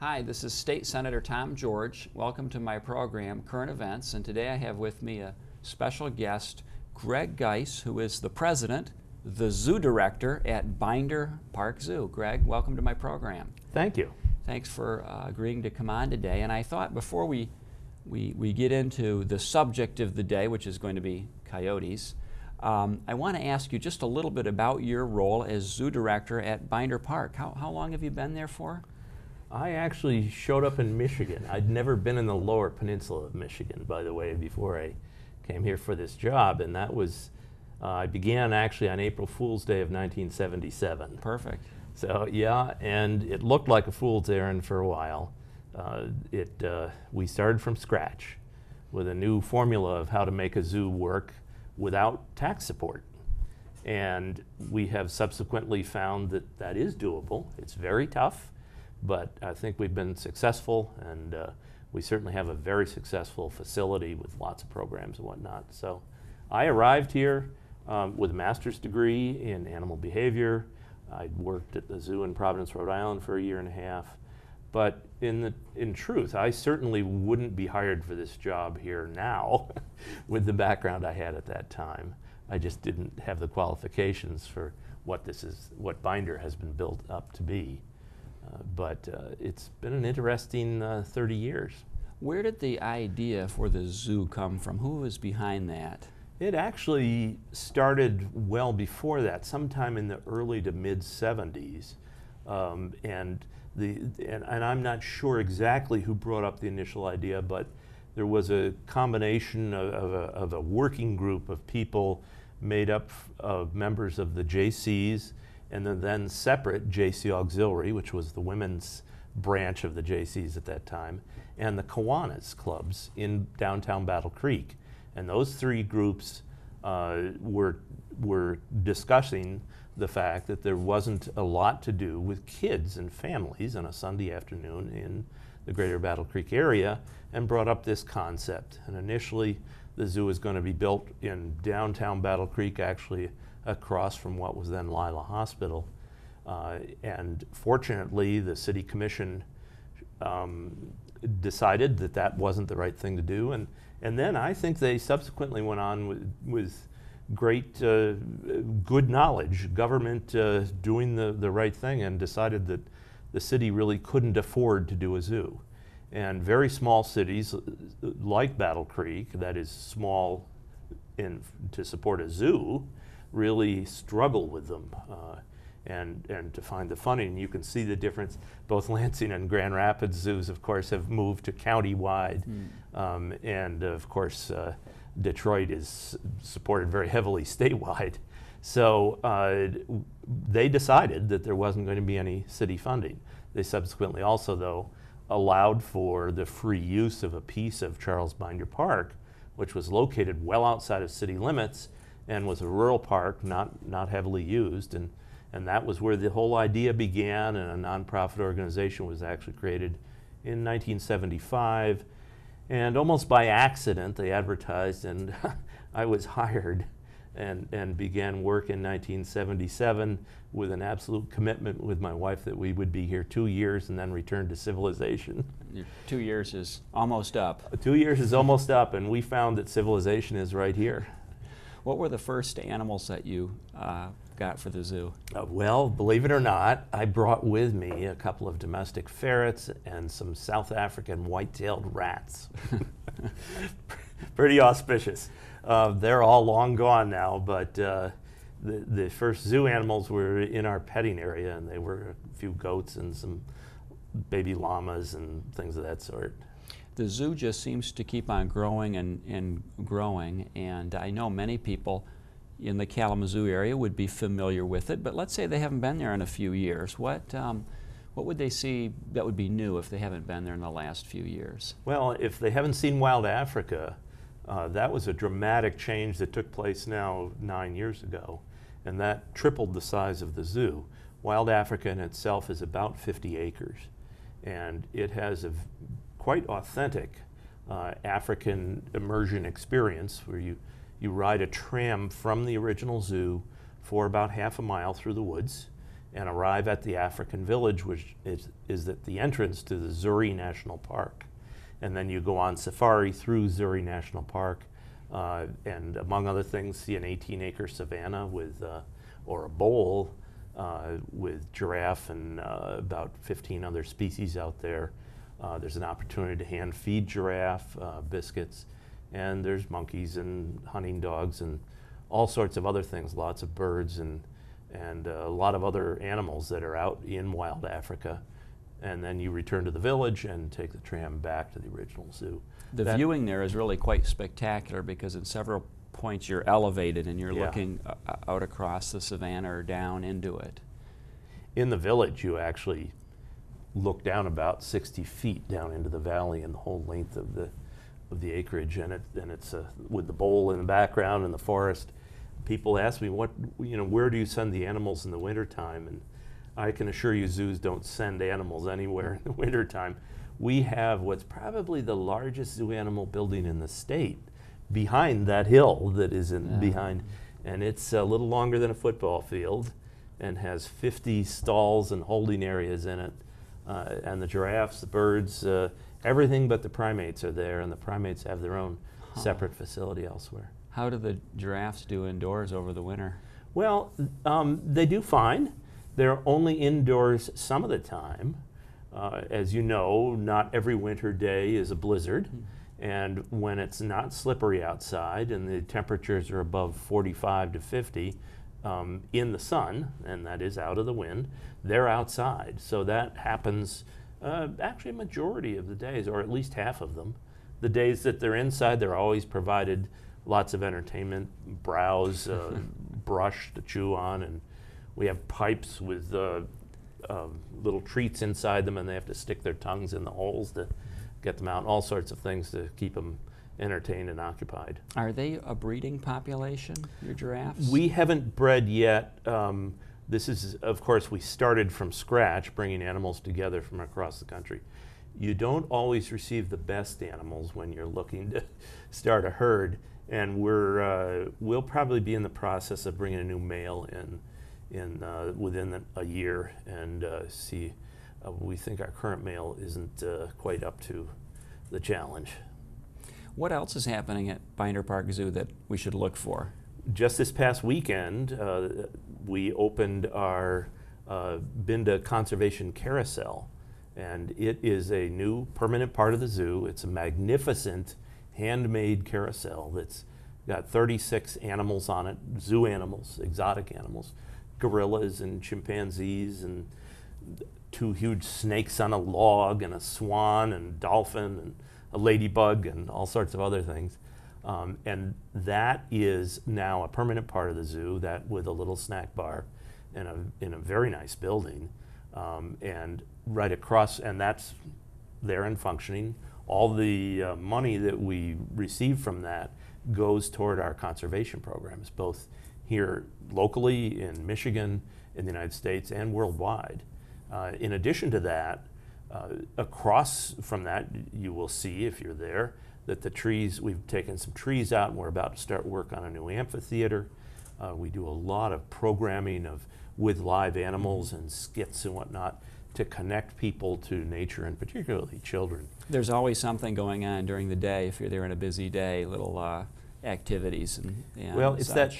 Hi, this is State Senator Tom George. Welcome to my program, Current Events, and today I have with me a special guest, Greg Geise, who is the president, the zoo director at Binder Park Zoo. Greg, welcome to my program. Thank you. Thanks for agreeing to come on today. And I thought before we get into the subject of the day, which is going to be coyotes, I want to ask you just a little bit about your role as zoo director at Binder Park. How long have you been there for? I actually showed up in Michigan. I'd never been in the lower peninsula of Michigan, by the way, before I came here for this job, and that was, I began actually on April Fool's Day of 1977. Perfect. So yeah, and it looked like a fool's errand for a while. We started from scratch with a new formula of how to make a zoo work without tax support. And we have subsequently found that that is doable. It's very tough, but I think we've been successful, and we certainly have a very successful facility with lots of programs and whatnot. So I arrived here with a master's degree in animal behavior. I'd worked at the zoo in Providence, Rhode Island for a year and a half. But in truth, I certainly wouldn't be hired for this job here now with the background I had at that time. I just didn't have the qualifications for what Binder has been built up to be. But it's been an interesting 30 years. Where did the idea for the zoo come from? Who was behind that? It actually started well before that, sometime in the early to mid 70s. And I'm not sure exactly who brought up the initial idea, but there was a combination of a working group of people made up of members of the JCs and the then separate JC Auxiliary, which was the women's branch of the JCs at that time, and the Kiwanis clubs in downtown Battle Creek. And those three groups were discussing the fact that there wasn't a lot to do with kids and families on a Sunday afternoon in the greater Battle Creek area, and brought up this concept. And initially, the zoo was going to be built in downtown Battle Creek, actually across from what was then Lila Hospital. And fortunately, the city commission decided that that wasn't the right thing to do. And then I think they subsequently went on with great good knowledge, government doing the right thing, and decided that the city really couldn't afford to do a zoo. And very small cities like Battle Creek, that is small to support a zoo, really struggle with them and to find the funding. You can see the difference. Both Lansing and Grand Rapids zoos, of course, have moved to county-wide. And of course, Detroit is supported very heavily statewide. So they decided that there wasn't going to be any city funding. They subsequently also, though, allowed for the free use of a piece of Charles Binder Park, which was located well outside of city limits and was a rural park, not heavily used. And that was where the whole idea began, and a nonprofit organization was actually created in 1975. And almost by accident, they advertised, and I was hired and began work in 1977 with an absolute commitment with my wife that we would be here 2 years and then return to civilization. Your 2 years is almost up. 2 years is almost up, and we found that civilization is right here. What were the first animals that you got for the zoo? Well, believe it or not, I brought with me a couple of domestic ferrets and some South African white-tailed rats. Pretty auspicious. They're all long gone now, but the first zoo animals were in our petting area, and they were a few goats and some baby llamas and things of that sort. The zoo just seems to keep on growing and growing, and I know many people in the Kalamazoo area would be familiar with it, but let's say they haven't been there in a few years. What would they see that would be new if they haven't been there in the last few years? Well, if they haven't seen Wild Africa, that was a dramatic change that took place now 9 years ago, and that tripled the size of the zoo. Wild Africa in itself is about 50 acres, and it has a quite authentic African immersion experience where you ride a tram from the original zoo for about half a mile through the woods, and arrive at the African village, which is at the entrance to the Zuri National Park. And then you go on safari through Zuri National Park, and among other things, see an 18-acre savanna with, or a bowl with giraffe and about 15 other species out there. There's an opportunity to hand feed giraffe biscuits, and there's monkeys and hunting dogs and all sorts of other things, lots of birds and a lot of other animals that are out in wild Africa. And then you return to the village and take the tram back to the original zoo. The viewing there is really quite spectacular because at several points you're elevated and you're looking out across the savanna or down into it. In the village, you actually look down about 60 feet down into the valley and the whole length of the acreage, and it's with the bowl in the background and the forest. People ask me, where do you send the animals in the wintertime? And I can assure you zoos don't send animals anywhere in the wintertime. We have what's probably the largest zoo animal building in the state behind that hill that is behind, and it's a little longer than a football field and has 50 stalls and holding areas in it. And the giraffes, the birds, everything but the primates are there, and the primates have their own separate facility elsewhere. How do the giraffes do indoors over the winter? Well, they do fine. They're only indoors some of the time. As you know, not every winter day is a blizzard. And when it's not slippery outside and the temperatures are above 45 to 50 in the sun, and that is out of the wind, they're outside. So that happens actually a majority of the days, or at least half of them. The days that they're inside, they're always provided lots of entertainment, browse, brush to chew on, and we have pipes with little treats inside them, and they have to stick their tongues in the holes to get them out, all sorts of things to keep them entertained and occupied. Are they a breeding population, your giraffes? We haven't bred yet. This is, of course, we started from scratch, bringing animals together from across the country. You don't always receive the best animals when you're looking to start a herd, and we'll probably be in the process of bringing a new male in within a year, and see. We think our current male isn't quite up to the challenge. What else is happening at Binder Park Zoo that we should look for? Just this past weekend, we opened our Binda Conservation Carousel, and it is a new permanent part of the zoo. It's a magnificent handmade carousel that's got 36 animals on it, zoo animals, exotic animals, gorillas and chimpanzees and 2 huge snakes on a log and a swan and dolphin and a ladybug and all sorts of other things. And that is now a permanent part of the zoo, that with a little snack bar in a very nice building. And right across, and that's there and functioning. All the money that we receive from that goes toward our conservation programs, both here locally in Michigan, in the United States, and worldwide. In addition to that, across from that, you will see, if you're there, that the trees, we've taken some trees out and we're about to start work on a new amphitheater. We do a lot of programming with live animals and skits and whatnot to connect people to nature, and particularly children. There's always something going on during the day if you're there on a busy day, little activities and well, it's such. that